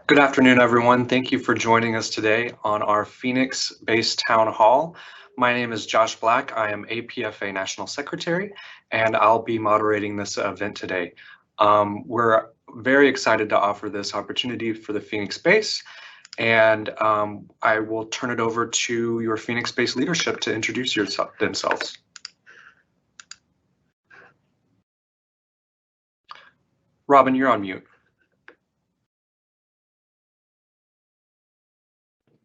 Good afternoon, everyone. Thank you for joining us today on our Phoenix-based town hall. My name is Josh Black. I am APFA National Secretary, and I'll be moderating this event today. We're very excited to offer this opportunity for the Phoenix base, and I will turn it over to your Phoenix-based leadership to introduce themselves. Robin, you're on mute.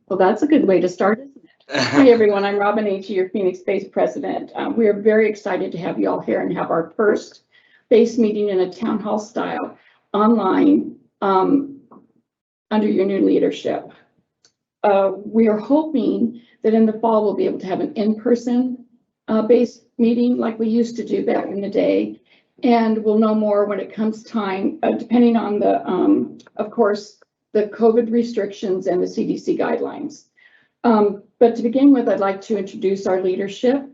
Well, that's a good way to start, isn't it? Hi, everyone. I'm Robin H., your Phoenix-based president. We are very excited to have you all here and have our first base meeting in a town hall style online under your new leadership. We are hoping that in the fall we'll be able to have an in-person base meeting like we used to do back in the day. And we'll know more when it comes time, depending on the, of course, the COVID restrictions and the CDC guidelines. But to begin with, I'd like to introduce our leadership.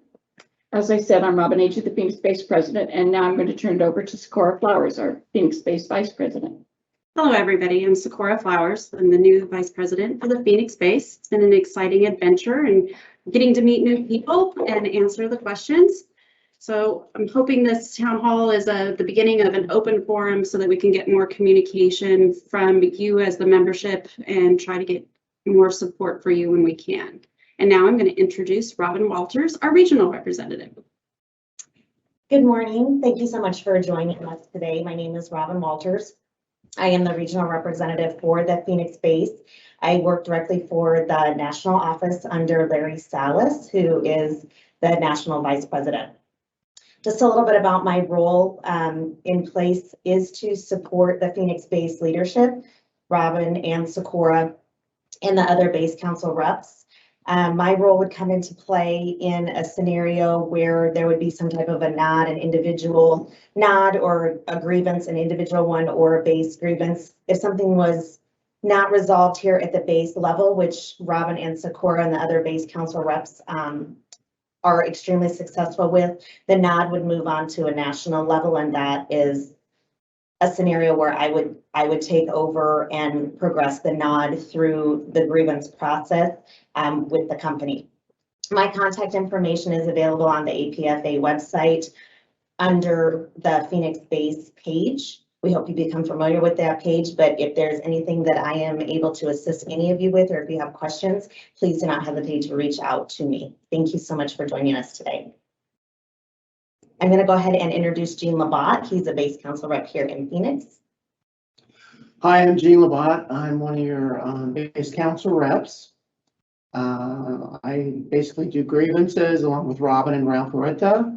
As I said, I'm Robin H., the Phoenix-based president, and now I'm going to turn it over to Socorro Flowers, our Phoenix-based vice president. Hello, everybody. I'm Socorro Flowers. I'm the new vice president for the Phoenix base. It's been an exciting adventure and getting to meet new people and answer the questions. So I'm hoping this town hall is the beginning of an open forum so that we can get more communication from you as the membership and try to get more support for you when we can. And now I'm going to introduce Robin Walters, our regional representative. Good morning. Thank you so much for joining us today. My name is Robin Walters. I am the regional representative for the Phoenix base. I work directly for the national office under Larry Salas, who is the national vice president. Just a little bit about my role in place is to support the Phoenix base leadership, Robin and Socorro, and the other base council reps. My role would come into play in a scenario where there would be some type of a nod, an individual nod, or a grievance, an individual one, or a base grievance. If something was not resolved here at the base level, which Robin and Socorro and the other base council reps are extremely successful with, the nod would move on to a national level, and that is a scenario where I would take over and progress the nod through the grievance process with the company. My contact information is available on the APFA website under the Phoenix base page. We hope you become familiar with that page, but if there's anything that I am able to assist any of you with, or if you have questions, please do not hesitate to reach out to me. Thank you so much for joining us today. I'm going to go ahead and introduce Gene Labatt. He's a base council rep here in Phoenix. Hi, I'm Gene Labatt. I'm one of your base council reps. I basically do grievances along with Robin and Ralph Loretta.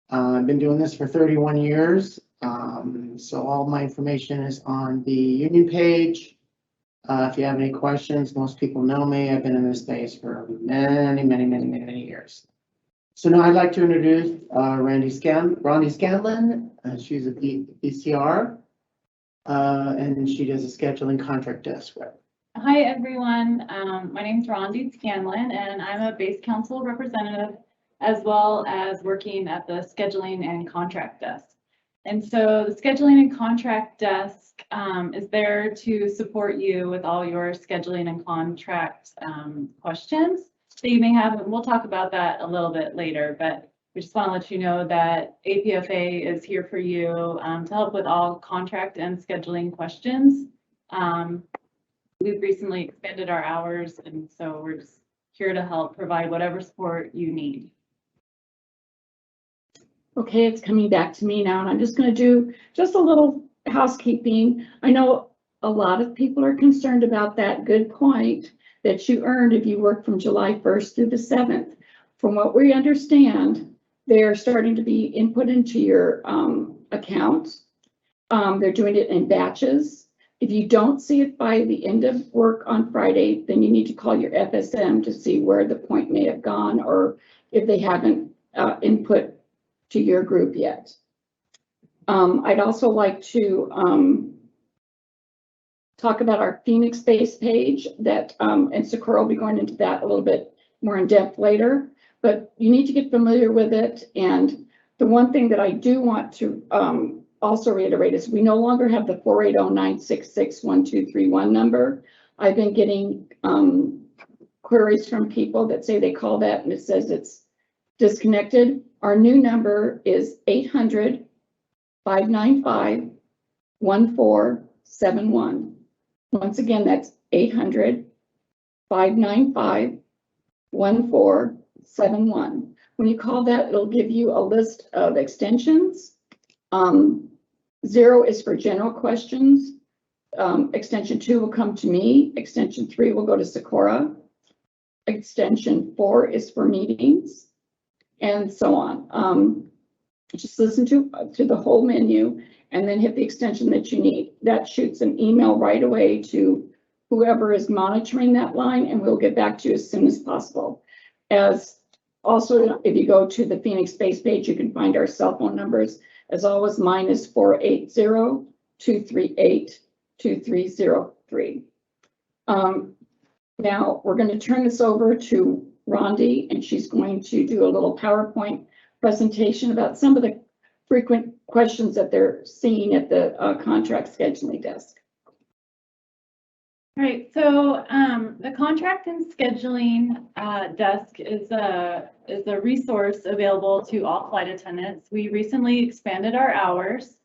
I've been doing this for 31 years. So all my information is on the union page. If you have any questions, most people know me. I've been in this space for many years. So now I'd like to introduce Rhonda Scanlon. She's a BCR, and she does a scheduling contract desk rep. Hi, everyone. My name is Rhonda Scanlon, and I'm a base council representative, as well as working at the scheduling and contract desk. And so the scheduling and contract desk is there to support you with all your scheduling and contract questions that you may have. And we'll talk about that a little bit later, but we just want to let you know that APFA is here for you to help with all contract and scheduling questions. We've recently expanded our hours, and so we're just here to help provide whatever support you need. Okay, it's coming back to me now, and I'm just going to do just a little housekeeping. I know a lot of people are concerned about that good point that you earned if you work from July 1st through the 7th. From what we understand, they're starting to be input into your accounts. They're doing it in batches. If you don't see it by the end of work on Friday, then you need to call your FSM to see where the point may have gone, or if they haven't input to your group yet. I'd also like to talk about our Phoenix base page that, and Socorro will be going into that a little bit more in depth later, but you need to get familiar with it. And the one thing that I do want to also reiterate is we no longer have the 480-966-1231 number. I've been getting queries from people that say they call that and it says it's disconnected. Our new number is 800-595-1471. Once again, that's 800-595-1471. When you call that, it'll give you a list of extensions. 0 is for general questions. Extension 2 will come to me. Extension 3 will go to Socorro. Extension 4 is for meetings, and so on. Just listen to the whole menu and then hit the extension that you need. That shoots an email right away to whoever is monitoring that line, and we'll get back to you as soon as possible. As also, if you go to the Phoenix Space page, you can find our cell phone numbers. As always, mine is 480-238-2303. Now we're going to turn this over to Rondi, and she's going to do a little PowerPoint presentation about some of the frequent questions that they're seeing at the contract scheduling desk. All right, so the contract and scheduling desk is a resource available to all flight attendants. We recently expanded our hours.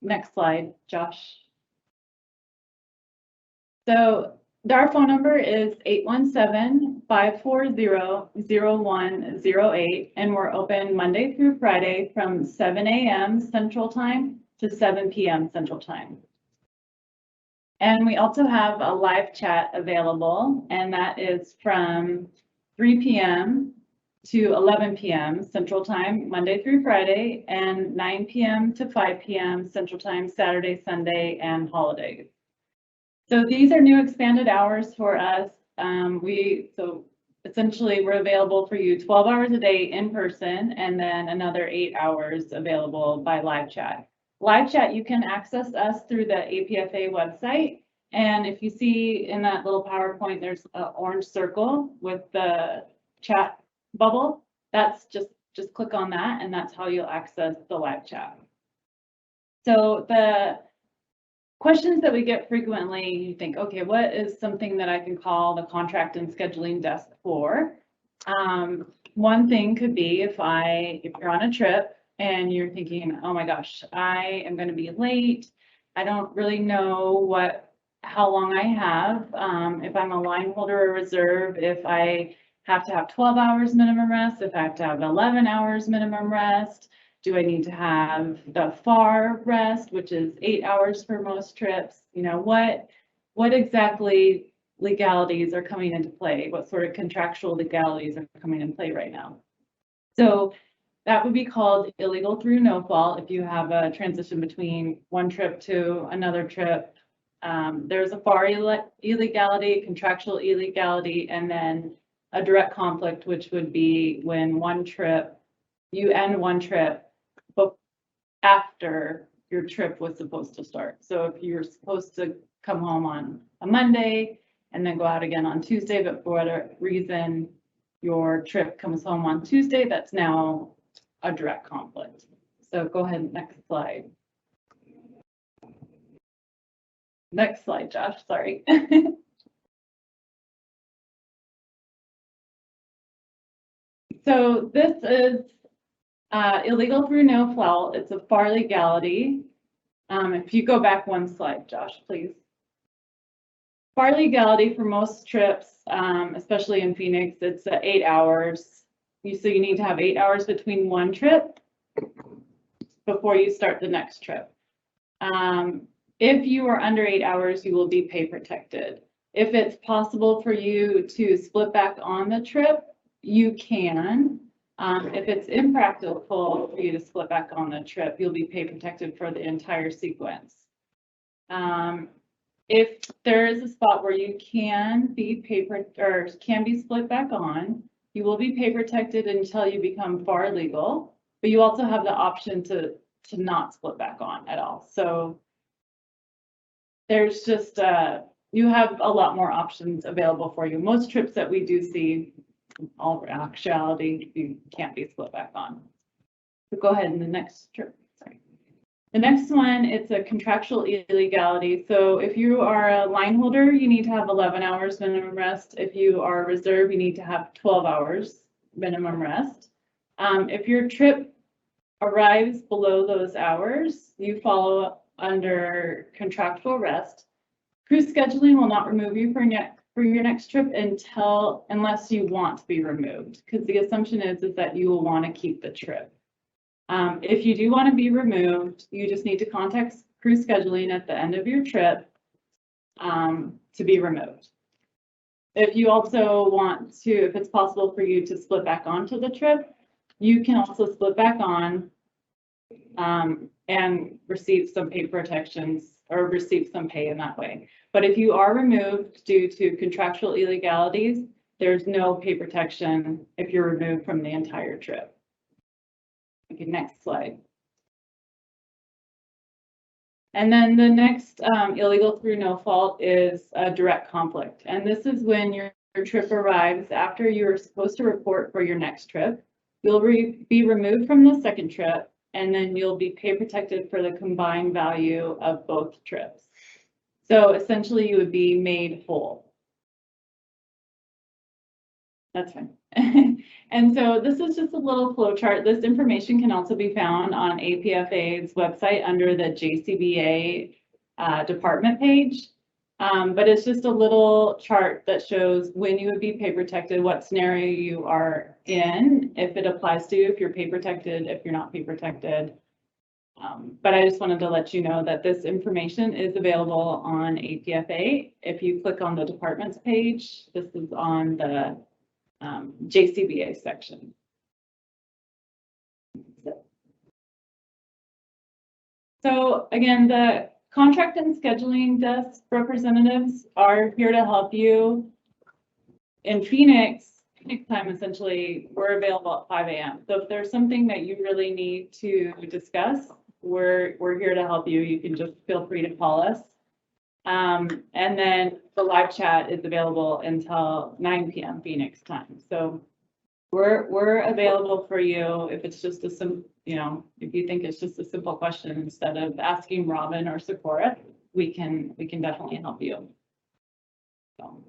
Next slide, Josh. So our phone number is 817-540-0108, and we're open Monday through Friday from 7 a.m. Central Time to 7 p.m. Central Time. And we also have a live chat available, and that is from 3 p.m. to 11 p.m. Central Time, Monday through Friday, and 9 p.m. to 5 p.m. Central Time, Saturday, Sunday, and holidays. So these are new expanded hours for us. So essentially we're available for you 12 hours a day in person, and then another 8 hours available by live chat. Live chat, you can access us through the APFA website. And if you see in that little PowerPoint, there's an orange circle with the chat bubble. That's just click on that, and that's how you'll access the live chat. So the questions that we get frequently, you think, okay, what is something that I can call the contract and scheduling desk for? One thing could be if you're on a trip and you're thinking, oh my gosh, I am going to be late. I don't really know how long I have. If I'm a line holder or reserve, if I have to have 12 hours minimum rest, if I have to have 11 hours minimum rest, do I need to have the FAR rest, which is 8 hours for most trips? You know, what exactly legalities are coming into play? What sort of contractual legalities are coming into play right now? So that would be called illegal through no fault if you have a transition between one trip to another trip. There's a FAR illegality, contractual illegality, and then a direct conflict, which would be when you end one trip but after your trip was supposed to start. So if you're supposed to come home on a Monday and then go out again on Tuesday, but for whatever reason your trip comes home on Tuesday, that's now a direct conflict. So go ahead, next slide. Next slide, Josh, sorry. So this is illegal through no fault. It's a FAR legality. If you go back one slide, Josh, please. FAR legality for most trips, especially in Phoenix, it's 8 hours. So you need to have 8 hours between one trip before you start the next trip. If you are under 8 hours, you will be pay protected. If it's possible for you to split back on the trip, you can. If it's impractical for you to split back on the trip, you'll be pay protected for the entire sequence. If there is a spot where you can be split back on, you will be pay protected until you become FAR legal, but you also have the option to not split back on at all. So there's just, you have a lot more options available for you. Most trips that we do see, all actuality, you can't be split back on. So go ahead in the next trip. Sorry. The next one, it's a contractual illegality. So if you are a line holder, you need to have 11 hours minimum rest. If you are a reserve, you need to have 12 hours minimum rest. If your trip arrives below those hours, you follow under contractual rest. Crew scheduling will not remove you for your next trip unless you want to be removed, because the assumption is that you will want to keep the trip. If you do want to be removed, you just need to contact crew scheduling at the end of your trip to be removed. If you also want to, if it's possible for you to split back onto the trip, you can also split back on and receive some pay protections or receive some pay in that way. But if you are removed due to contractual illegalities, there's no pay protection if you're removed from the entire trip. Okay, next slide. And then the next illegal through no fault is a direct conflict. And this is when your trip arrives after you are supposed to report for your next trip. You'll be removed from the second trip, and then you'll be pay protected for the combined value of both trips. So essentially you would be made whole. That's fine. And so this is just a little flow chart. This information can also be found on APFA's website under the JCBA department page. But it's just a little chart that shows when you would be pay protected, what scenario you are in, if it applies to you, if you're pay protected, if you're not pay protected. But I just wanted to let you know that this information is available on APFA. If you click on the departments page, this is on the JCBA section. So again, the contract and scheduling desk representatives are here to help you. In Phoenix time, essentially, we're available at 5 a.m. So if there's something that you really need to discuss, we're here to help you. You can just feel free to call us. And then the live chat is available until 9 p.m. Phoenix time. So we're available for you if it's just a simple, you know, if you think it's just a simple question instead of asking Robin or Sakura, we can definitely help you. So.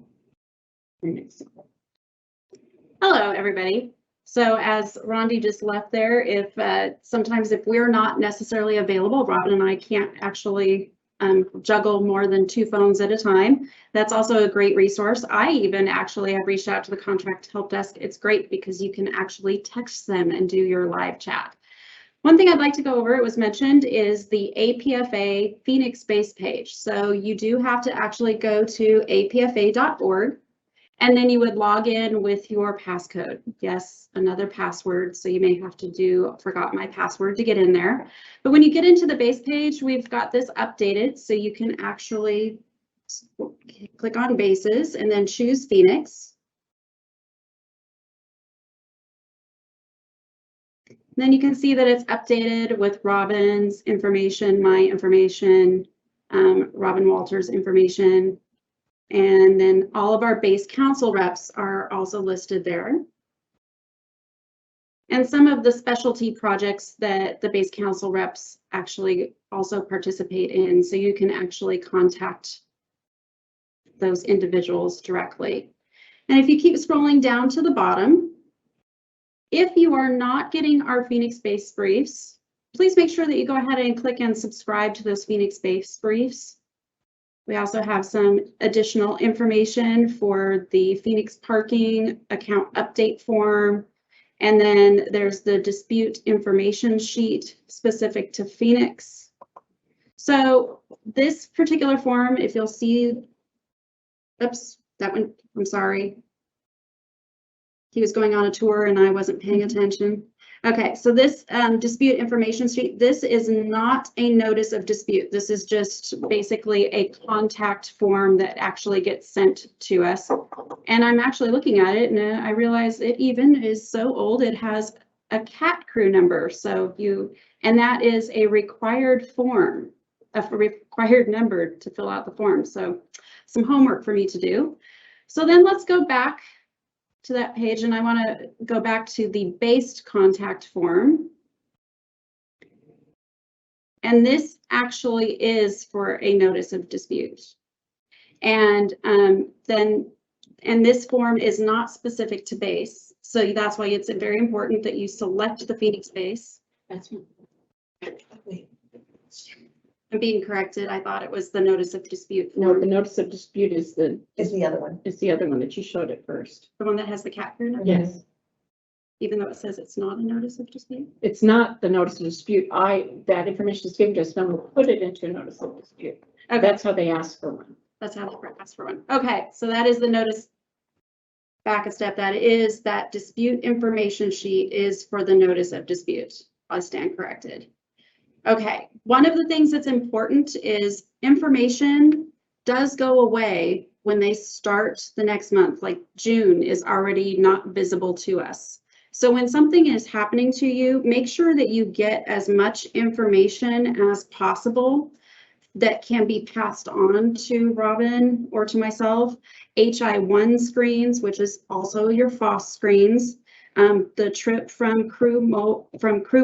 Hello, everybody. So as Rondi just left there, if sometimes if we're not necessarily available, Robin and I can't actually juggle more than 2 phones at a time. That's also a great resource. I even actually have reached out to the contract help desk. It's great because you can actually text them and do your live chat. One thing I'd like to go over, it was mentioned, is the APFA Phoenix base page. So you do have to actually go to apfa.org. And then you would log in with your passcode. Yes, another password. So you may have to do forgot my password to get in there. But when you get into the base page, we've got this updated. So you can actually click on bases and then choose Phoenix. Then you can see that it's updated with Robin's information, my information, Robin Walters' information. And then all of our base council reps are also listed there. And some of the specialty projects that the base council reps actually also participate in. So you can actually contact those individuals directly. And if you keep scrolling down to the bottom, if you are not getting our Phoenix base briefs, please make sure that you go ahead and click and subscribe to those Phoenix base briefs. We also have some additional information for the Phoenix parking account update form. And then there's the dispute information sheet specific to Phoenix. So this particular form, if you'll see, oops, that one, I'm sorry. He was going on a tour and I wasn't paying attention. Okay, so this dispute information sheet, this is not a notice of dispute. This is just basically a contact form that actually gets sent to us. And I'm actually looking at it and I realize it even is so old, it has a CAT crew number. So and that is a required form, a required number to fill out the form. So some homework for me to do. So then let's go back to that page, and I want to go back to the based contact form. And this actually is for a notice of dispute. And this form is not specific to base. So that's why it's very important that you select the Phoenix base. That's I'm being corrected. I thought it was the notice of dispute. no, the notice of dispute is the other one. other one that you showed at first. The one that has the cat here, Yes, even though it says it's not a notice of dispute. it's not the notice of dispute. That information is given to us, then we'll put it into a notice of dispute. Okay, That's how they ask for one. that's how they ask for one. Okay, so that is the notice. Back a step, that dispute information sheet is for the notice of dispute. I stand corrected. Okay, one of the things that's important is information does go away when they start the next month, like June is already not visible to us. So when something is happening to you, make sure that you get as much information as possible that can be passed on to Robin or to myself. HI1 screens, which is also your FOSS screens, the trip from Crew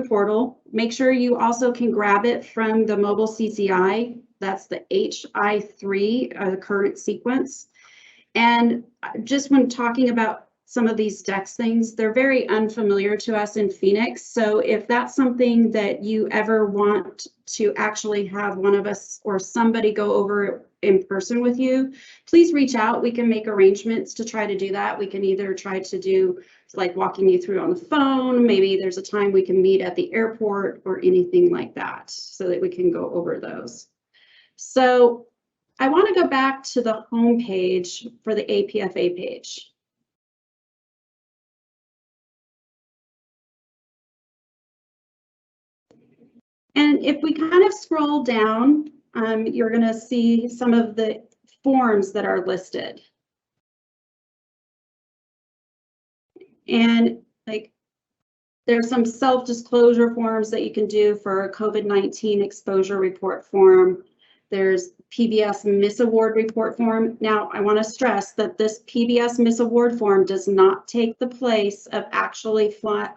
Portal. Make sure you also can grab it from the mobile CCI. That's the HI3 current sequence. And just when talking about some of these DEX things, they're very unfamiliar to us in Phoenix. So if that's something that you ever want to actually have one of us or somebody go over in person with you, please reach out. We can make arrangements to try to do that. We can either try to do like walking you through on the phone. Maybe there's a time we can meet at the airport or anything like that so that we can go over those. So I want to go back to the home page for the APFA page. And if we kind of scroll down, you're going to see some of the forms that are listed. And like, there's some self-disclosure forms that you can do for a COVID-19 exposure report form. There's PBS Miss Award report form. Now, I want to stress that this PBS Miss Award form does not take the place of actually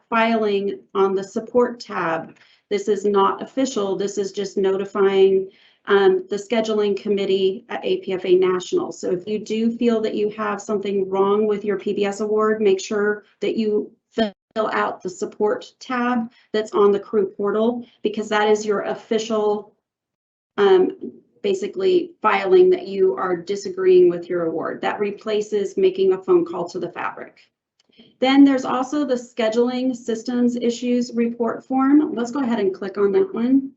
filing on the support tab. This is not official. This is just notifying the scheduling committee at APFA National. So if you do feel that you have something wrong with your PBS award, make sure that you fill out the support tab that's on the Crew Portal, because that is your official basically filing that you are disagreeing with your award. That replaces making a phone call to the fabric. Then there's also the scheduling systems issues report form. Let's go ahead and click on that one.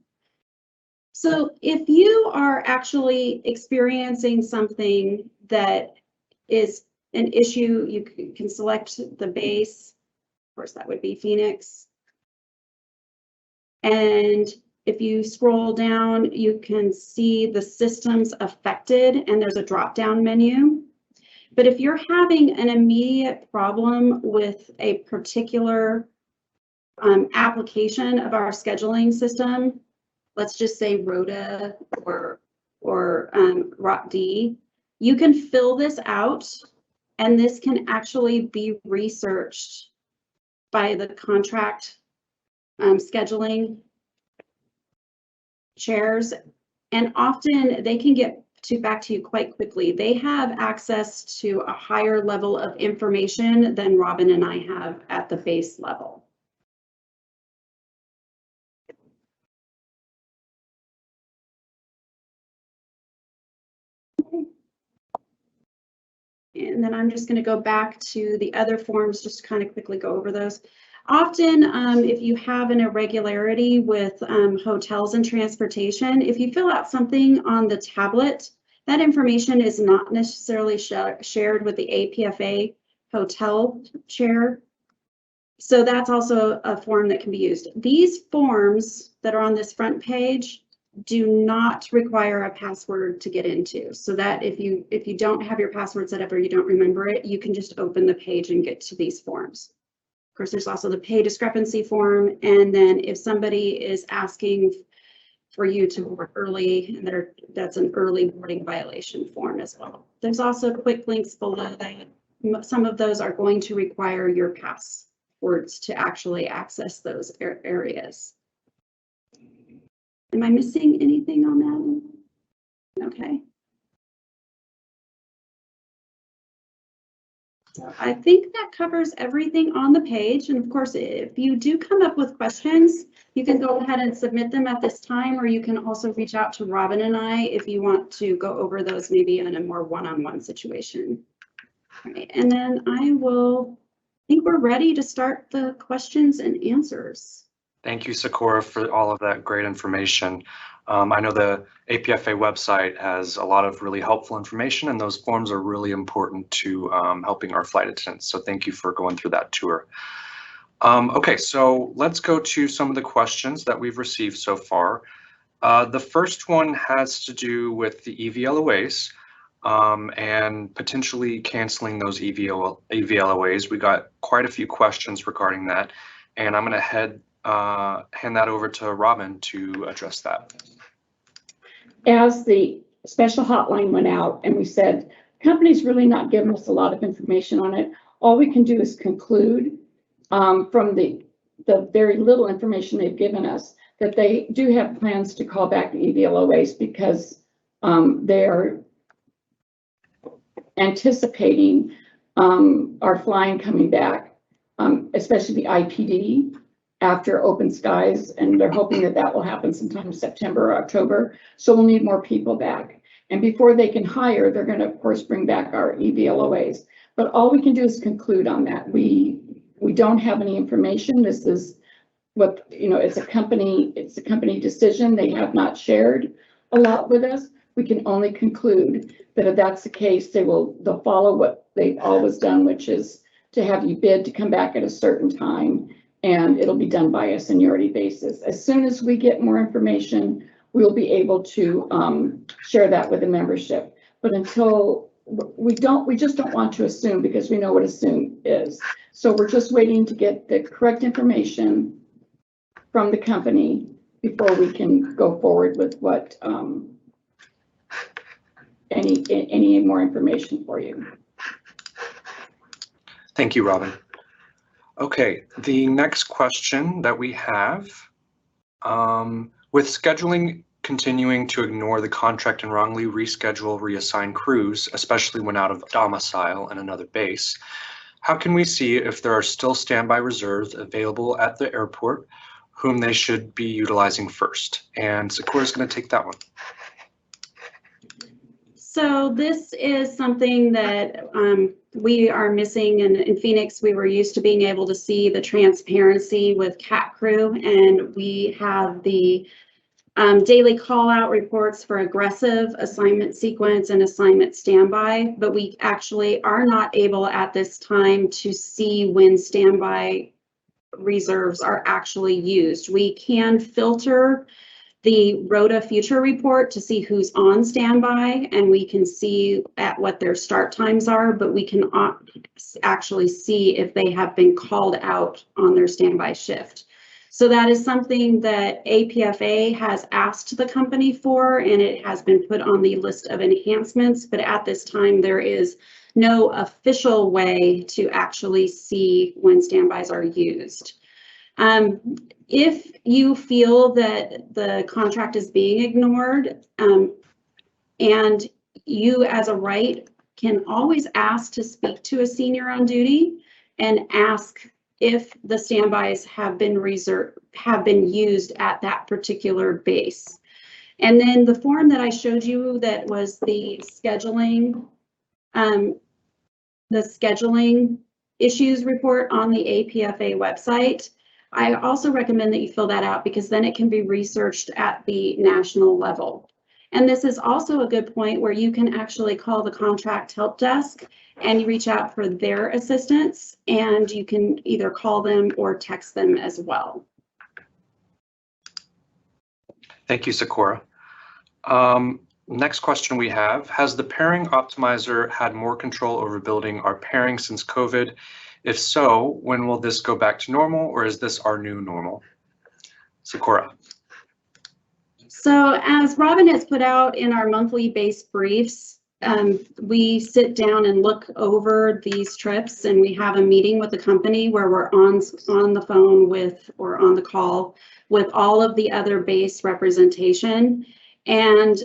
So if you are actually experiencing something that is an issue, you can select the base. Of course, that would be Phoenix. And if you scroll down, you can see the systems affected, and there's a drop-down menu. But if you're having an immediate problem with a particular application of our scheduling system, let's just say Rhoda or ROTD, you can fill this out, and this can actually be researched by the contract scheduling chairs, and often they can get back to you quite quickly. They have access to a higher level of information than Robin and I have at the base level. And then I'm just going to go back to the other forms, just to kind of quickly go over those. Often, if you have an irregularity with hotels and transportation, if you fill out something on the tablet, that information is not necessarily shared with the APFA hotel chair. So that's also a form that can be used. These forms that are on this front page do not require a password to get into. So that if you don't have your password set up or you don't remember it, you can just open the page and get to these forms. Of course, there's also the pay discrepancy form. And then if somebody is asking for you to board early, that's an early boarding violation form as well. There's also quick links below that. Some of those are going to require your passwords to actually access those areas. Am I missing anything on that? Okay. So I think that covers everything on the page. And of course, if you do come up with questions, you can go ahead and submit them at this time, or you can also reach out to Robin and I if you want to go over those maybe in a more one-on-one situation. All right, and then I think we're ready to start the questions and answers. Thank you, Sakura, for all of that great information. I know the APFA website has a lot of really helpful information, and those forms are really important to helping our flight attendants. So thank you for going through that tour. Okay, so let's go to some of the questions that we've received so far. The first one has to do with the EVLOAs and potentially canceling those EVLOAs. We got quite a few questions regarding that, and I'm going to hand that over to Robin to address that. As the special hotline went out and we said, company's really not giving us a lot of information on it. All we can do is conclude from the very little information they've given us that they do have plans to call back the EVLOAs because they are anticipating our flying coming back, especially the IPD after open skies, and they're hoping that that will happen sometime in September or October. So we'll need more people back. And before they can hire, they're going to, of course, bring back our EVLOAs. But all we can do is conclude on that. We don't have any information. This is what, it's a company decision. They have not shared a lot with us. We can only conclude that if that's the case, they'll follow what they've always done, which is to have you bid to come back at a certain time, and it'll be done by a seniority basis. As soon as we get more information, we'll be able to share that with the membership. But until we just don't want to assume, because we know what assume is. So we're just waiting to get the correct information from the company before we can go forward with what any more information for you. Thank you, Robin. Okay, the next question that we have, with scheduling continuing to ignore the contract and wrongly reschedule, reassign crews, especially when out of domicile and another base, how can we see if there are still standby reserves available at the airport whom they should be utilizing first? And Sakura's going to take that one. So this is something that we are missing in Phoenix. We were used to being able to see the transparency with CAT crew, and we have the daily call out reports for aggressive assignment sequence and assignment standby, but we actually are not able at this time to see when standby reserves are actually used. We can filter the ROTA future report to see who's on standby, and we can see at what their start times are, but we can actually see if they have been called out on their standby shift. So that is something that APFA has asked the company for, and it has been put on the list of enhancements, but at this time there is no official way to actually see when standbys are used. If you feel that the contract is being ignored, and you as a right can always ask to speak to a senior on duty and ask if the standbys have been used at that particular base. And then the form that I showed you that was the scheduling issues report on the APFA website, I also recommend that you fill that out, because then it can be researched at the national level. And this is also a good point where you can actually call the contract help desk and you reach out for their assistance, and you can either call them or text them as well. Thank you, Sakura. Next question we have, has the pairing optimizer had more control over building our pairing since COVID? If so, when will this go back to normal, or is this our new normal? Sakura. So as Robin has put out in our monthly base briefs, we sit down and look over these trips, and we have a meeting with the company where we're on the phone with, or on the call with, all of the other base representation. And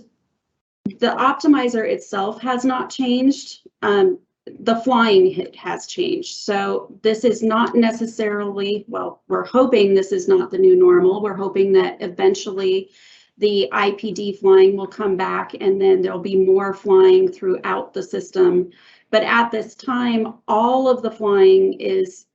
the optimizer itself has not changed. The flying has changed. So this is not necessarily, well, we're hoping this is not the new normal. We're hoping that eventually the IPD flying will come back, and then there'll be more flying throughout the system. But at this time, all of the flying is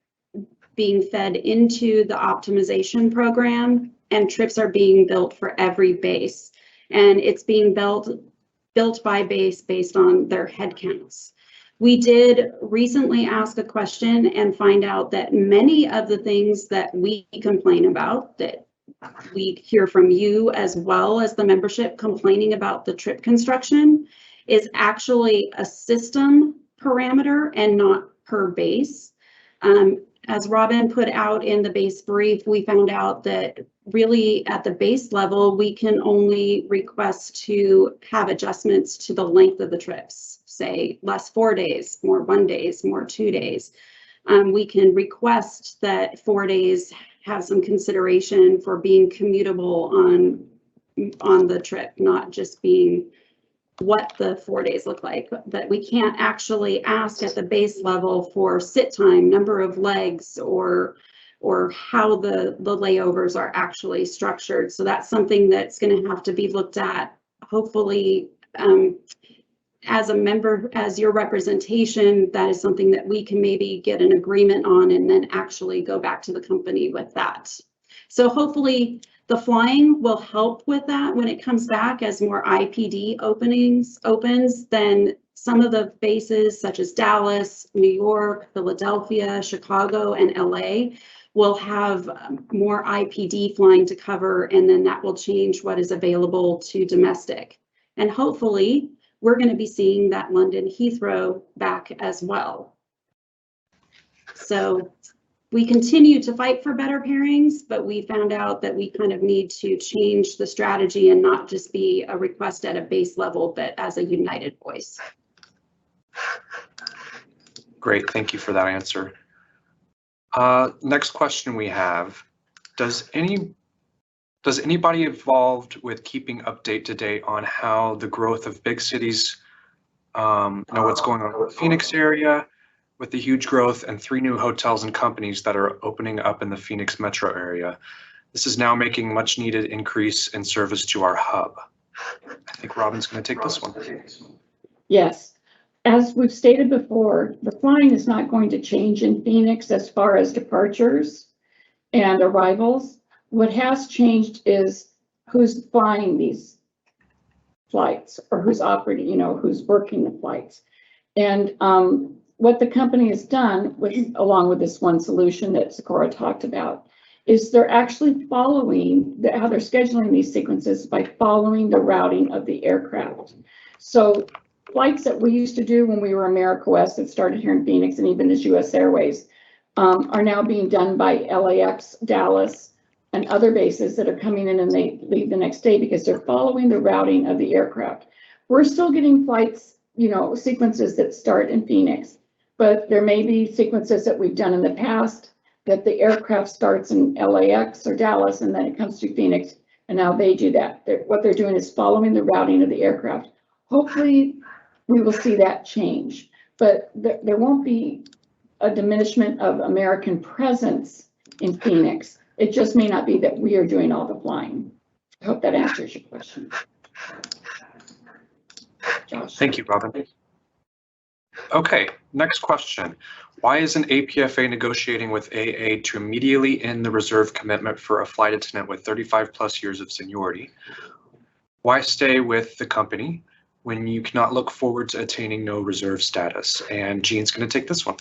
being fed into the optimization program, and trips are being built for every base. And it's being built by base based on their head counts. We did recently ask a question and find out that many of the things that we complain about, that we hear from you as well as the membership complaining about the trip construction, is actually a system parameter and not per base. As Robin put out in the base brief, we found out that really at the base level, we can only request to have adjustments to the length of the trips, say less 4 days, more 1 days, more 2 days. We can request that 4 days have some consideration for being commutable on the trip, not just being what the 4 days look like. But we can't actually ask at the base level for sit time, number of legs, or how the layovers are actually structured. So that's something that's going to have to be looked at, hopefully, as a member, as your representation. That is something that we can maybe get an agreement on, and then actually go back to the company with that. So hopefully the flying will help with that when it comes back. As more IPD opens, then some of the bases such as Dallas, New York, Philadelphia, Chicago, and LA will have more IPD flying to cover, and then that will change what is available to domestic. And hopefully we're going to be seeing that London Heathrow back as well. So we continue to fight for better pairings, but we found out that we kind of need to change the strategy and not just be a request at a base level, but as a united voice. Great, thank you for that answer. Next question we have, does anybody involved with keeping update to date on how the growth of big cities, know what's going on with the Phoenix area, with the huge growth and 3 new hotels and companies that are opening up in the Phoenix metro area? This is now making much needed increase in service to our hub. I think Robin's going to take this one. Yes. As we've stated before, the flying is not going to change in Phoenix as far as departures and arrivals. What has changed is who's flying these flights, or who's operating, who's working the flights. And what the company has done, along with this one solution that Socorro talked about, is they're actually following how they're scheduling these sequences by following the routing of the aircraft. So flights that we used to do when we were America West, that started here in Phoenix, and even as US Airways, are now being done by LAX, Dallas, and other bases that are coming in, and they leave the next day because they're following the routing of the aircraft. We're still getting flights, sequences that start in Phoenix, but there may be sequences that we've done in the past that the aircraft starts in LAX or Dallas, and then it comes to Phoenix, and now they do that. What they're doing is following the routing of the aircraft. Hopefully we will see that change, but there won't be a diminishment of American presence in Phoenix. It just may not be that we are doing all the flying. I hope that answers your question. Josh. Thank you, Robin. Okay, next question. Why isn't APFA negotiating with AA to immediately end the reserve commitment for a flight attendant with 35+ years of seniority? Why stay with the company when you cannot look forward to attaining no reserve status? And Gene's going to take this one.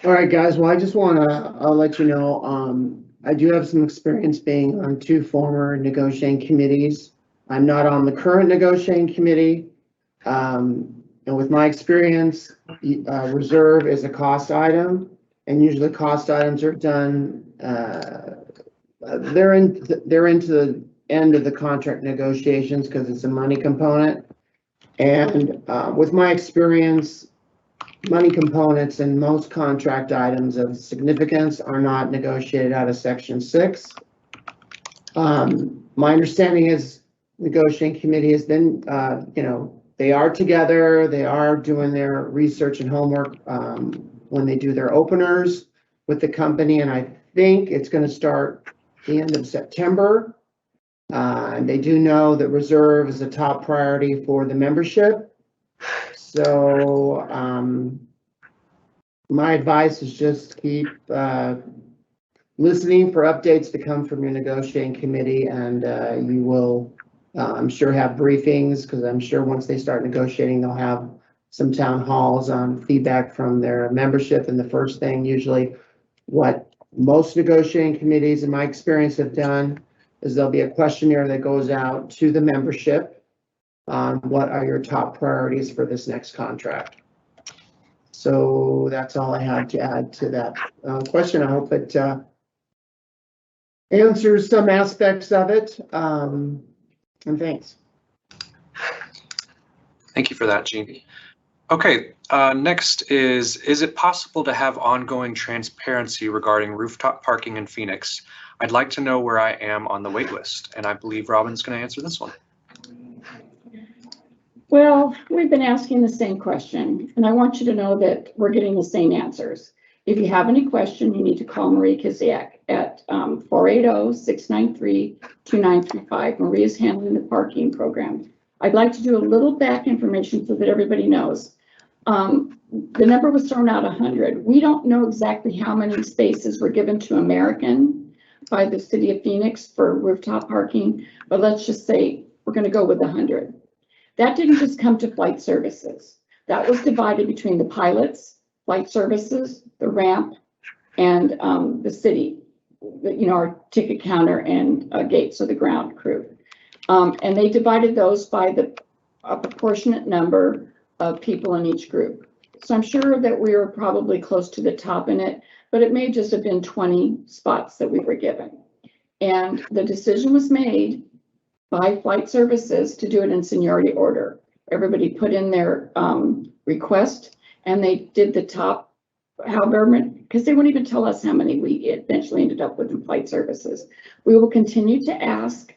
All right, guys. Well, I just want to let you know, I do have some experience being on 2 former negotiating committees. I'm not on the current negotiating committee. And with my experience, reserve is a cost item, and usually cost items are done, they're into the end of the contract negotiations because it's a money component. And with my experience, money components and most contract items of significance are not negotiated out of Section 6. My understanding is negotiating committee has been, they are together, they are doing their research and homework when they do their openers with the company, and I think it's going to start the end of September. And they do know that reserve is a top priority for the membership. So my advice is just keep listening for updates to come from your negotiating committee, and you will, I'm sure, have briefings, because I'm sure once they start negotiating, they'll have some town halls on feedback from their membership. And the first thing, usually what most negotiating committees in my experience have done, is there'll be a questionnaire that goes out to the membership on what are your top priorities for this next contract. So that's all I have to add to that question. I hope it answers some aspects of it. And thanks. Thank you for that, Jean. Okay, next is it possible to have ongoing transparency regarding rooftop parking in Phoenix? I'd like to know where I am on the wait list, and I believe Robin's going to answer this one. Well, we've been asking the same question, and I want you to know that we're getting the same answers. If you have any question, you need to call Marie Kiziak at 480-693-2935. Marie is handling the parking program. I'd like to do a little back information so that everybody knows. The number was thrown out 100. We don't know exactly how many spaces were given to American by the city of Phoenix for rooftop parking, but let's just say we're going to go with 100. That didn't just come to flight services. That was divided between the pilots, flight services, the ramp, and the city, our ticket counter and gate, so the ground crew. And they divided those by a proportionate number of people in each group. So I'm sure that we were probably close to the top in it, but it may just have been 20 spots that we were given. And the decision was made by flight services to do it in seniority order. Everybody put in their request, and they did the top, however, because they wouldn't even tell us how many we eventually ended up with in flight services. We will continue to ask,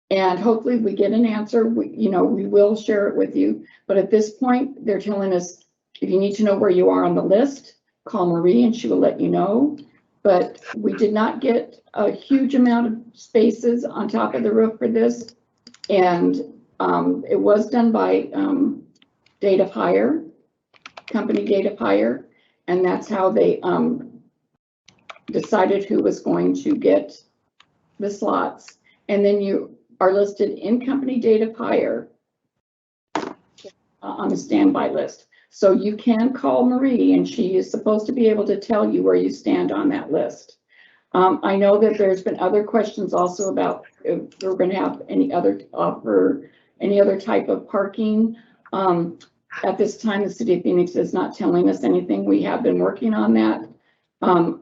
and hopefully we get an answer. We will share it with you. But at this point, they're telling us, if you need to know where you are on the list, call Marie and she will let you know. But we did not get a huge amount of spaces on top of the roof for this. And it was done by date of hire, company date of hire. And that's how they decided who was going to get the slots. And then you are listed in company date of hire on the standby list. So you can call Marie and she is supposed to be able to tell you where you stand on that list. I know that there's been other questions also about if we're going to have any other offer, any other type of parking. At this time, the city of Phoenix is not telling us anything. We have been working on that.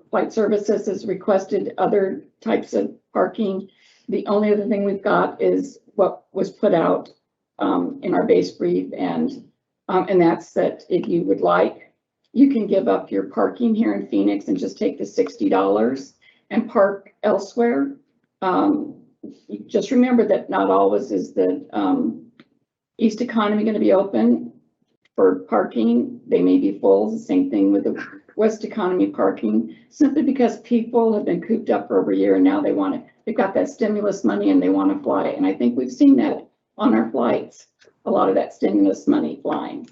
Flight services has requested other types of parking. The only other thing we've got is what was put out in our base brief, and that's that if you would like, you can give up your parking here in Phoenix and just take the $60 and park elsewhere. Just remember that not always is the East Economy going to be open for parking. They may be full. The same thing with the West Economy parking, simply because people have been cooped up for over a year and now they've got that stimulus money and they want to fly. And I think we've seen that on our flights, a lot of that stimulus money flying.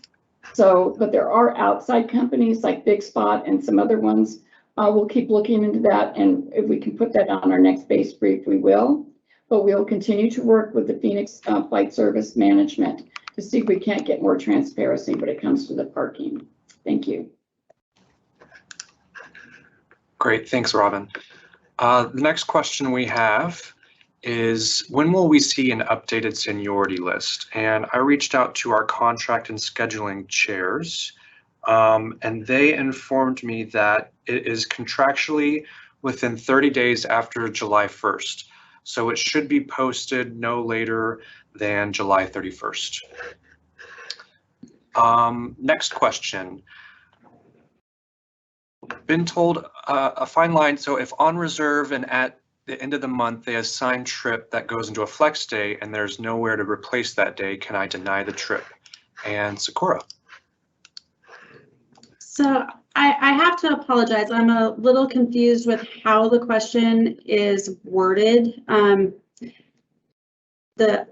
So, but there are outside companies like Big Spot and some other ones. We'll keep looking into that, and if we can put that on our next base brief, we will. But we'll continue to work with the Phoenix Flight Service Management to see if we can't get more transparency when it comes to the parking. Thank you. Great, thanks, Robin. The next question we have is, when will we see an updated seniority list? And I reached out to our contract and scheduling chairs, and they informed me that it is contractually within 30 days after July 1st. So it should be posted no later than July 31st. Next question. Been told a fine line. So if on reserve and at the end of the month they assign trip that goes into a flex day and there's nowhere to replace that day, can I deny the trip? And Sakura. So I have to apologize. I'm a little confused with how the question is worded. The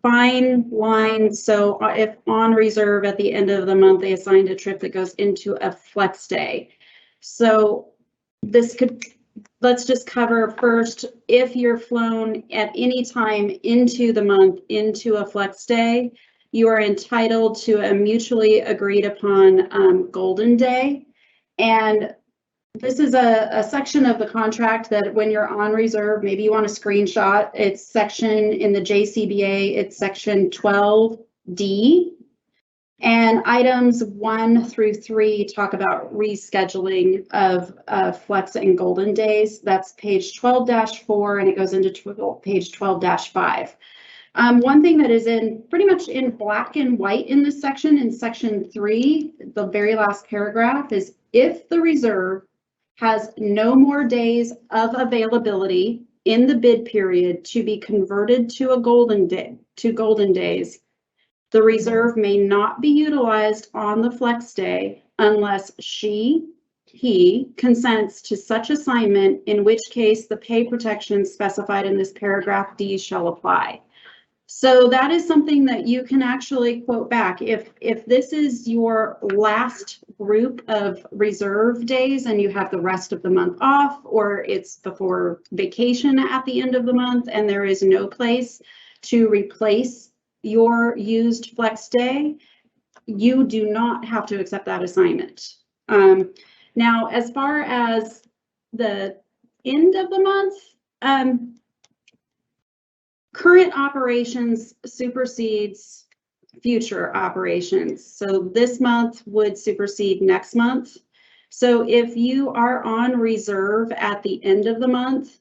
fine line, so if on reserve at the end of the month, they assigned a trip that goes into a flex day. So this could, let's just cover first, if you're flown at any time into the month into a flex day, you are entitled to a mutually agreed upon golden day. And this is a section of the contract that when you're on reserve, maybe you want to screenshot. It's section in the JCBA, it's section 12D. And items 1 through 3 talk about rescheduling of flex and golden days. That's page 12-4 and it goes into page 12-5. One thing that is in pretty much in black and white in this section, in section 3, the very last paragraph, is if the reserve has no more days of availability in the bid period to be converted to a golden days, the reserve may not be utilized on the flex day unless he consents to such assignment, in which case the pay protections specified in this paragraph D shall apply. So that is something that you can actually quote back. If this is your last group of reserve days and you have the rest of the month off, or it's before vacation at the end of the month and there is no place to replace your used flex day, you do not have to accept that assignment. Now, as far as the end of the month, current operations supersedes future operations. So this month would supersede next month. So if you are on reserve at the end of the month,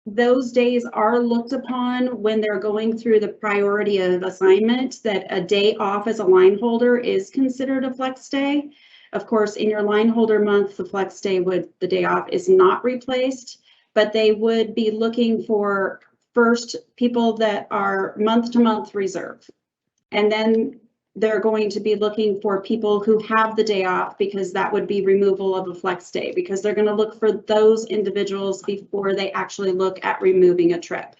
those days are looked upon when they're going through the priority of assignment, that a day off as a line holder is considered a flex day. Of course, in your line holder month, the flex day the day off is not replaced, but they would be looking for first people that are month-to-month reserve. And then they're going to be looking for people who have the day off, because that would be removal of a flex day, because they're going to look for those individuals before they actually look at removing a trip.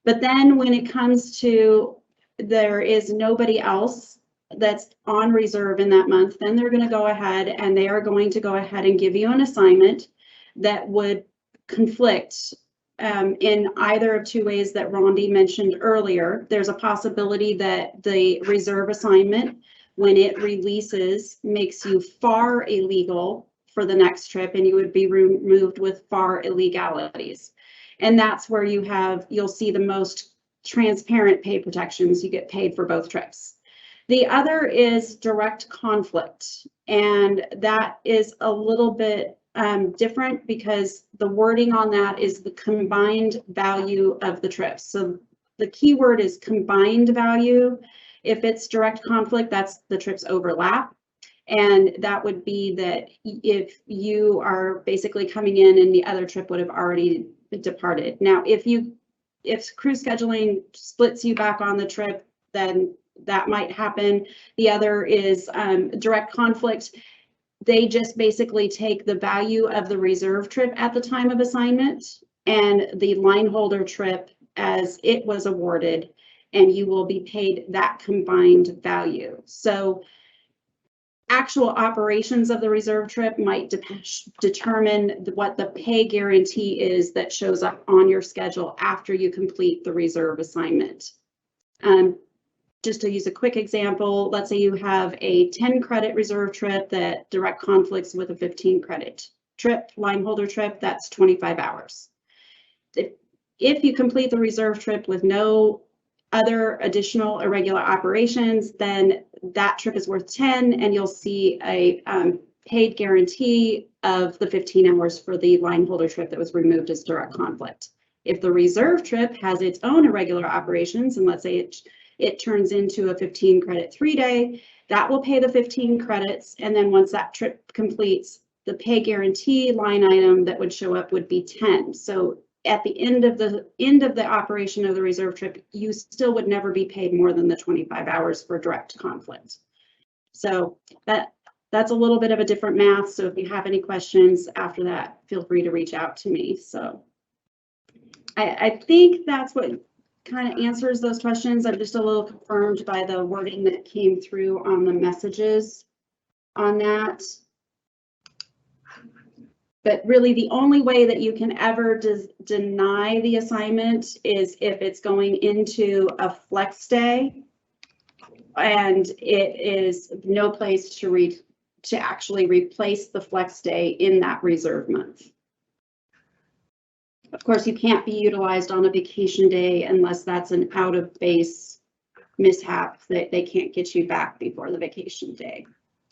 But then when it comes to there is nobody else that's on reserve in that month, then they're going to go ahead and they are going to go ahead and give you an assignment that would conflict in either of two ways that Rondi mentioned earlier. There's a possibility that the reserve assignment, when it releases, makes you far illegal for the next trip, and you would be removed with far illegalities. And that's where you'll see the most transparent pay protections. You get paid for both trips. The other is direct conflict, and that is a little bit different, because the wording on that is the combined value of the trips. So the key word is combined value. If it's direct conflict, that's the trips overlap. And that would be that if you are basically coming in and the other trip would have already departed. Now, if crew scheduling splits you back on the trip, then that might happen. The other is direct conflict. They just basically take the value of the reserve trip at the time of assignment and the line holder trip as it was awarded, and you will be paid that combined value. So actual operations of the reserve trip might determine what the pay guarantee is that shows up on your schedule after you complete the reserve assignment. Just to use a quick example, let's say you have a 10 credit reserve trip that direct conflicts with a 15 credit trip, line holder trip, that's 25 hours. If you complete the reserve trip with no other additional irregular operations, then that trip is worth 10, and you'll see a paid guarantee of the 15 hours for the line holder trip that was removed as direct conflict. If the reserve trip has its own irregular operations, and let's say it turns into a 15 credit 3-day. That will pay the 15 credits. And then once that trip completes, the pay guarantee line item that would show up would be 10. So at the end of the operation of the reserve trip, you still would never be paid more than the 25 hours for direct conflict. So that's a little bit of a different math. So if you have any questions after that, feel free to reach out to me. So I think that's what kind of answers those questions. I'm just a little confirmed by the wording that came through on the messages on that. But really, the only way that you can ever deny the assignment is if it's going into a flex day and it is no place to actually replace the flex day in that reserve month. Of course, you can't be utilized on a vacation day unless that's an out of base mishap that they can't get you back before the vacation day,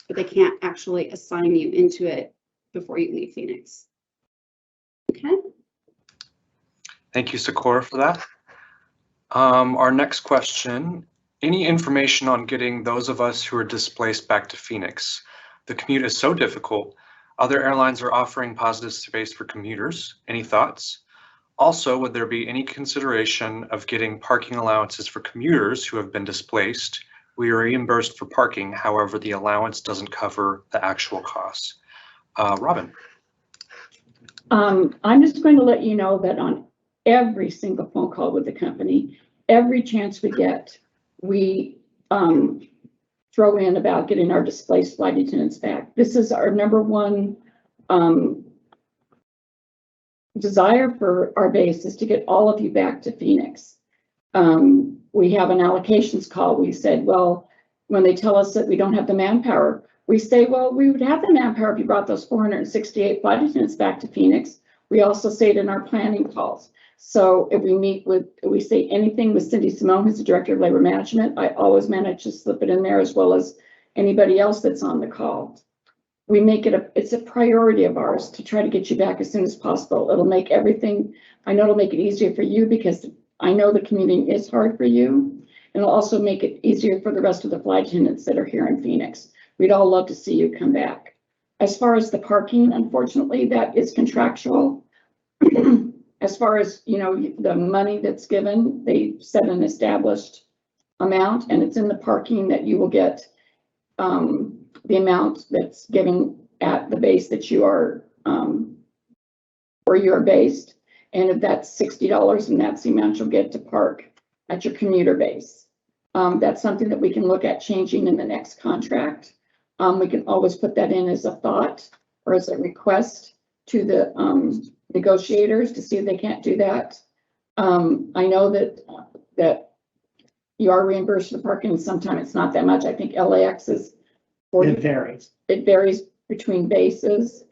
but they can't actually assign you into it before you leave Phoenix. Okay. Thank you, Sakura, for that. Our next question, any information on getting those of us who are displaced back to Phoenix? The commute is so difficult. Other airlines are offering positive space for commuters. Any thoughts? Also, would there be any consideration of getting parking allowances for commuters who have been displaced? We are reimbursed for parking, however, the allowance doesn't cover the actual costs. Robin. I'm just going to let you know that on every single phone call with the company, every chance we get, we throw in about getting our displaced flight attendants back. This is our number one desire for our base, is to get all of you back to Phoenix. We have an allocations call. We said, well, when they tell us that we don't have the manpower, we say, well, we would have the manpower if you brought those 468 flight attendants back to Phoenix. We also say it in our planning calls. So if we say anything with Cindy Simone, who's the Director of Labor Management, I always manage to slip it in there, as well as anybody else that's on the call. We make it it's a priority of ours to try to get you back as soon as possible. It'll make everything, I know it'll make it easier for you, because I know the commuting is hard for you. And it'll also make it easier for the rest of the flight attendants that are here in Phoenix. We'd all love to see you come back. As far as the parking, unfortunately, that is contractual. As far as, you know, the money that's given, they set an established amount, and it's in the parking that you will get the amount that's given at the base that you are, where you're based. And if that's $60, and that's the amount you'll get to park at your commuter base. That's something that we can look at changing in the next contract. We can always put that in as a thought or as a request to the negotiators to see if they can't do that. I know that you are reimbursed for the parking, and sometimes it's not that much. I think LAX is 40. It varies. It varies between bases.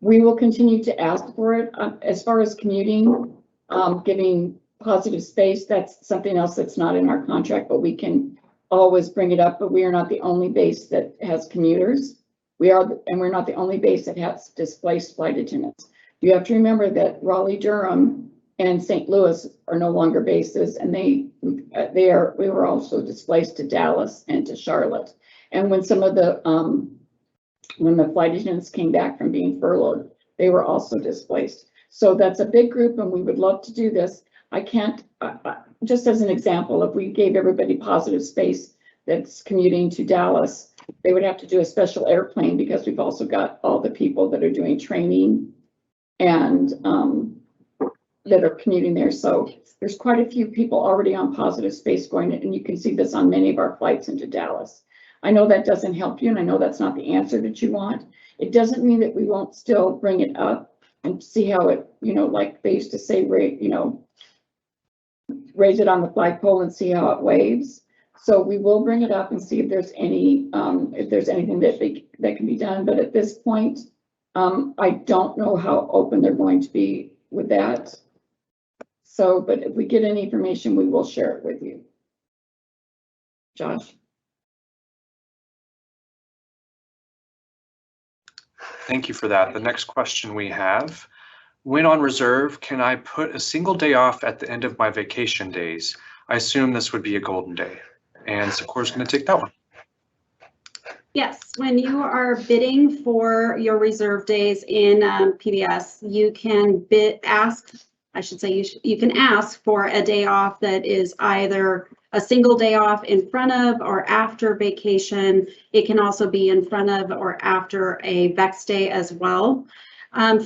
We will continue to ask for it. As far as commuting, giving positive space, that's something else that's not in our contract, but we can always bring it up. But we are not the only base that has commuters. And we're not the only base that has displaced flight attendants. You have to remember that Raleigh, Durham, and St. Louis are no longer bases, and we were also displaced to Dallas and to Charlotte. And when some of the when the flight attendants came back from being furloughed, they were also displaced. So that's a big group, and we would love to do this. I can't, just as an example, if we gave everybody positive space that's commuting to Dallas, they would have to do a special airplane, because we've also got all the people that are doing training and that are commuting there. So there's quite a few people already on positive space going, and you can see this on many of our flights into Dallas. I know that doesn't help you, and I know that's not the answer that you want. It doesn't mean that we won't still bring it up and see how it, you know, like they used to say, you know, raise it on the flagpole and see how it waves. So we will bring it up and see if there's anything that can be done. But at this point, I don't know how open they're going to be with that. So, but if we get any information, we will share it with you. Josh. Thank you for that. The next question we have, when on reserve, can I put a single day off at the end of my vacation days? I assume this would be a golden day. And Socorro's going to take that one. Yes, when you are bidding for your reserve days in PBS, you can you can ask for a day off that is either a single day off in front of or after vacation. It can also be in front of or after a VEX day as well.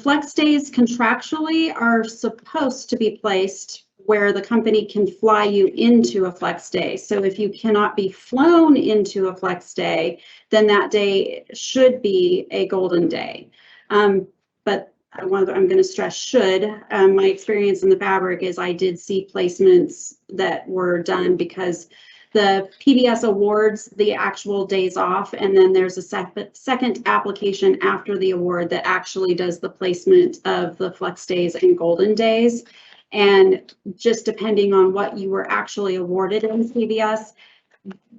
Flex days contractually are supposed to be placed where the company can fly you into a flex day. So if you cannot be flown into a flex day, then that day should be a golden day. But I'm going to stress should. My experience in the fabric is I did see placements that were done because the PBS awards the actual days off, and then there's a second application after the award that actually does the placement of the flex days and golden days. And just depending on what you were actually awarded in PBS,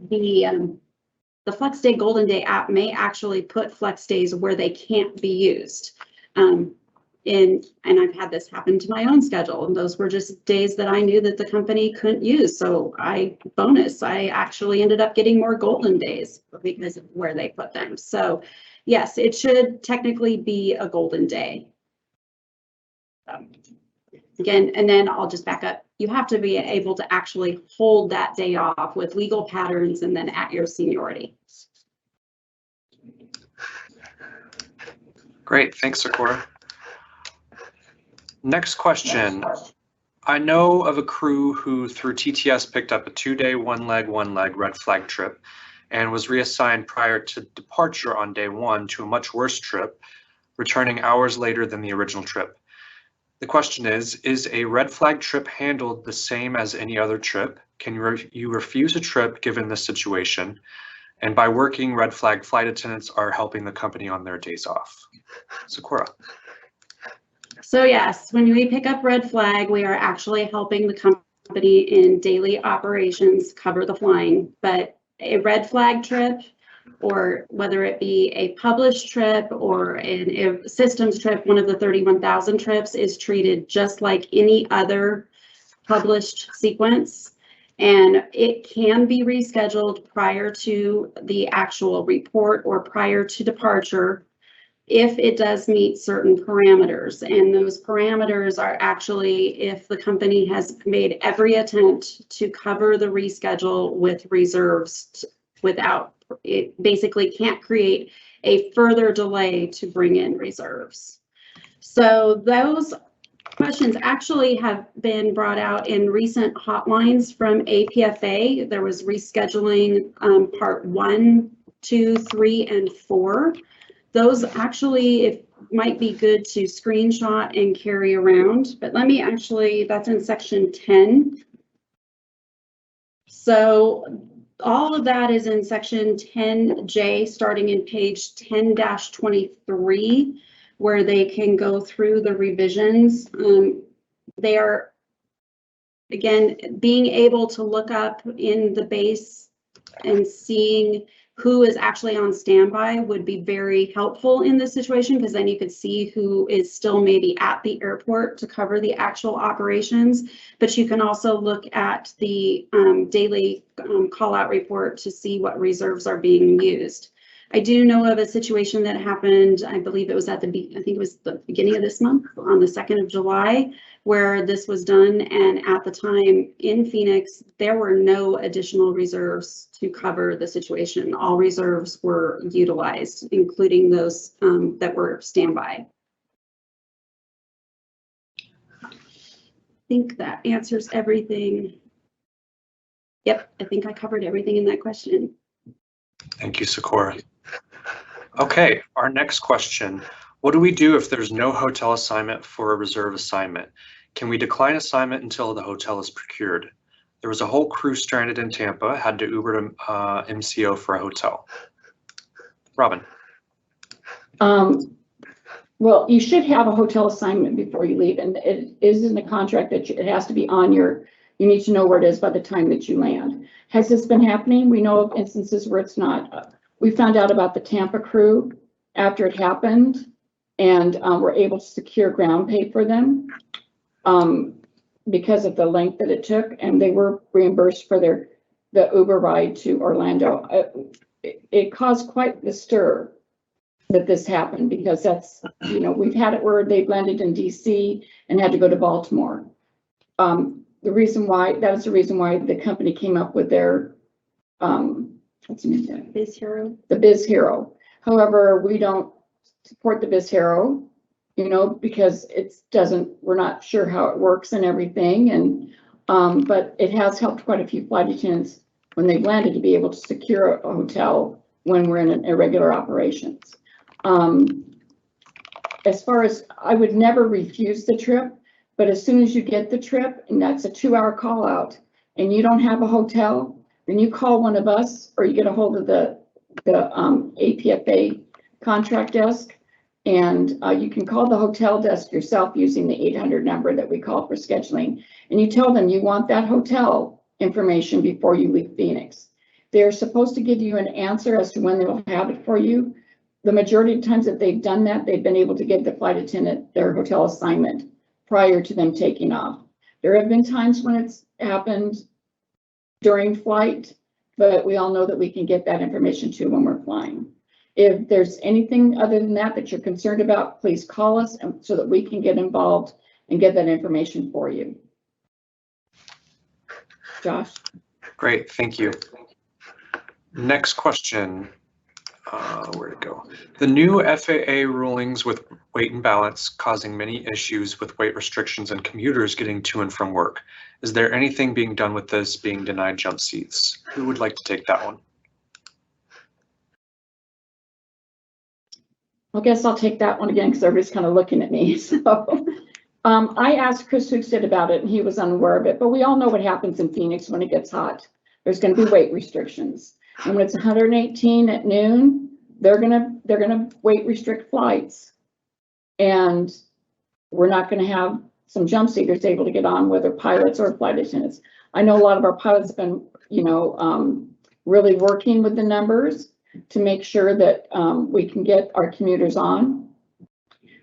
the Flex Day Golden Day app may actually put flex days where they can't be used. And I've had this happen to my own schedule, and those were just days that I knew that the company couldn't use. So I actually ended up getting more golden days because of where they put them. So yes, it should technically be a golden day. Again, and then I'll just back up. You have to be able to actually hold that day off with legal patterns and then at your seniority. Great, thanks, Socorro. Next question. I know of a crew who through TTS picked up a 2-day, one leg red flag trip and was reassigned prior to departure on day 1 to a much worse trip, returning hours later than the original trip. The question is a red flag trip handled the same as any other trip? Can you refuse a trip given this situation? And by working red flag, flight attendants are helping the company on their days off. Socorro. So yes, when we pick up red flag, we are actually helping the company in daily operations cover the flying. But a red flag trip, or whether it be a published trip or a systems trip, one of the 31,000 trips is treated just like any other published sequence. And it can be rescheduled prior to the actual report or prior to departure if it does meet certain parameters. And those parameters are actually if the company has made every attempt to cover the reschedule with reserves without, it basically can't create a further delay to bring in reserves. So those questions actually have been brought out in recent hotlines from APFA. There was rescheduling part 1, 2, 3, and 4. Those actually, it might be good to screenshot and carry around, but let me actually, that's in section 10. So all of that is in section 10J, starting in page 10-23, where they can go through the revisions. They are, again, being able to look up in the base and seeing who is actually on standby would be very helpful in this situation, because then you could see who is still maybe at the airport to cover the actual operations. But you can also look at the daily call out report to see what reserves are being used. I do know of a situation that happened, I believe it was at I think it was the beginning of this month, on the 2nd of July, where this was done. And at the time in Phoenix, there were no additional reserves to cover the situation. All reserves were utilized, including those that were standby. I think that answers everything. Yep, I think I covered everything in that question. Thank you, Socorro. Okay, our next question. What do we do if there's no hotel assignment for a reserve assignment? Can we decline assignment until the hotel is procured? There was a whole crew stranded in Tampa, had to Uber to MCO for a hotel. Robin. Well, you should have a hotel assignment before you leave, and it is in the contract that it has to be on you need to know where it is by the time that you land. Has this been happening? We know of instances where it's not. We found out about the Tampa crew after it happened, and we're able to secure ground pay for them. because of the length that it took, and they were reimbursed for the Uber ride to Orlando. It caused quite the stir that this happened, because that's, you know, we've had it where they landed in DC and had to go to Baltimore. That was the reason why the company came up with their, what's the name? Biz Hero. The Biz Hero. However, we don't support the Biz Hero, you know, because we're not sure how it works and everything. And, but it has helped quite a few flight attendants when they've landed to be able to secure a hotel when we're in irregular operations. As far as, I would never refuse the trip, but as soon as you get the trip, and that's a 2-hour call out, and you don't have a hotel, then you call one of us, or you get a hold of the APFA contract desk, and you can call the hotel desk yourself using the 800 number that we call for scheduling, and you tell them you want that hotel information before you leave Phoenix. They're supposed to give you an answer as to when they'll have it for you. The majority of times that they've done that, they've been able to give the flight attendant their hotel assignment prior to them taking off. There have been times when it's happened during flight, but we all know that we can get that information too when we're flying. If there's anything other than that you're concerned about, please call us so that we can get involved and get that information for you. Josh? Great, thank you. Next question. Where'd it go? The new FAA rulings with weight and balance causing many issues with weight restrictions and commuters getting to and from work. Is there anything being done with this being denied jump seats? Who would like to take that one? I guess I'll take that one again because everybody's kind of looking at me. So I asked Chris Hookstead about it and he was unaware of it, but we all know what happens in Phoenix when it gets hot. There's going to be weight restrictions. And when it's 118 at noon, they're gonna weight restrict flights. And we're not gonna have some jump seaters able to get on, whether pilots or flight attendants. I know a lot of our pilots have been, you know, really working with the numbers to make sure that we can get our commuters on.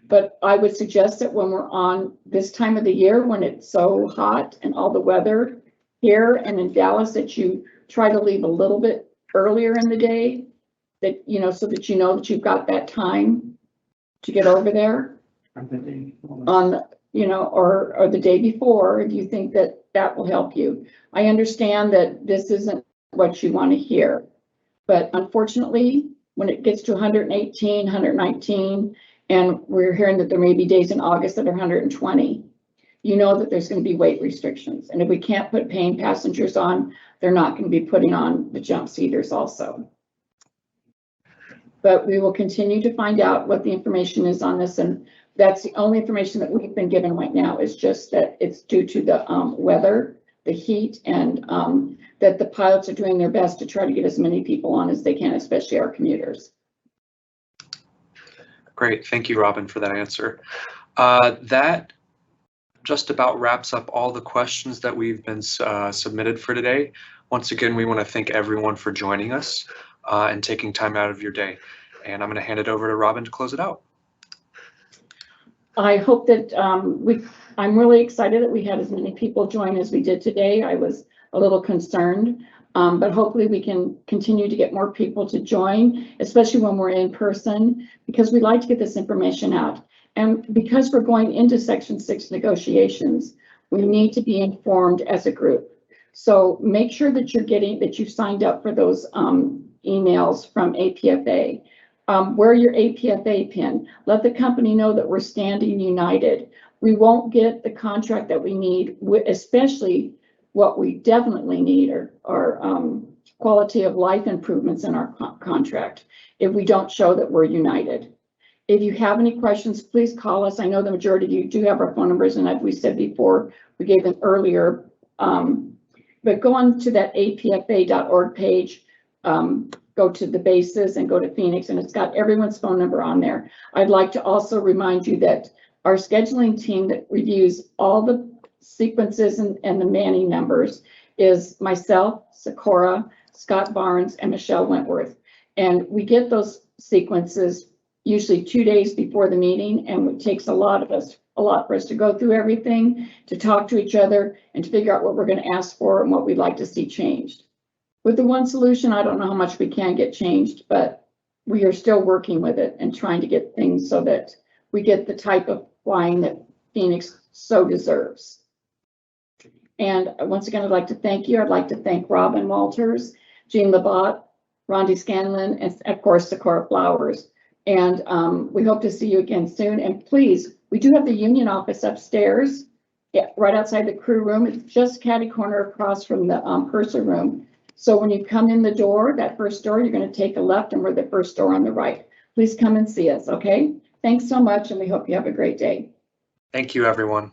But I would suggest that when we're on this time of the year, when it's so hot and all the weather here and in Dallas, that you try to leave a little bit earlier in the day, that, you know, so that you know that you've got that time to get over there on, you know, or the day before, if you think that that will help you. I understand that this isn't what you want to hear, but unfortunately, when it gets to 118, 119, and we're hearing that there may be days in August that are 120, you know that there's going to be weight restrictions. And if we can't put paying passengers on, they're not going to be putting on the jump seaters also. But we will continue to find out what the information is on this. And that's the only information that we've been given right now, is just that it's due to the weather, the heat, and that the pilots are doing their best to try to get as many people on as they can, especially our commuters. Great, thank you, Robin, for that answer. That just about wraps up all the questions that we've been submitted for today. Once again, we want to thank everyone for joining us and taking time out of your day. And I'm going to hand it over to Robin to close it out. I hope that I'm really excited that we had as many people join as we did today. I was a little concerned, but hopefully we can continue to get more people to join, especially when we're in person, because we'd like to get this information out. And because we're going into Section 6 negotiations, we need to be informed as a group. So make sure that you've signed up for those emails from APFA. Wear your APFA pin. Let the company know that we're standing united. We won't get the contract that we need, especially what we definitely need are quality of life improvements in our contract, if we don't show that we're united. If you have any questions, please call us. I know the majority of you do have our phone numbers, and as we said before, we gave them earlier. But go on to that apfa.org page, go to the bases and go to Phoenix, and it's got everyone's phone number on there. I'd like to also remind you that our scheduling team that reviews all the sequences and the manning numbers is myself, Socorro, Scott Barnes, and Michelle Wentworth. And we get those sequences usually 2 days before the meeting, and it takes a lot of us a lot for us to go through everything, to talk to each other, and to figure out what we're gonna ask for and what we'd like to see changed. With the one solution, I don't know how much we can get changed, but we are still working with it and trying to get things so that we get the type of flying that Phoenix so deserves. And once again, I'd like to thank you. I'd like to thank Robin Walters, Jean Labatt, Rondi Scanlon, and of course, Socorro Flowers. And we hope to see you again soon. And please, we do have the union office upstairs, right outside the crew room. It's just catty corner across from the purser room. So when you come in the door, that first door, you're going to take a left and we're the first door on the right. Please come and see us, okay? Thanks so much, and we hope you have a great day. Thank you, everyone.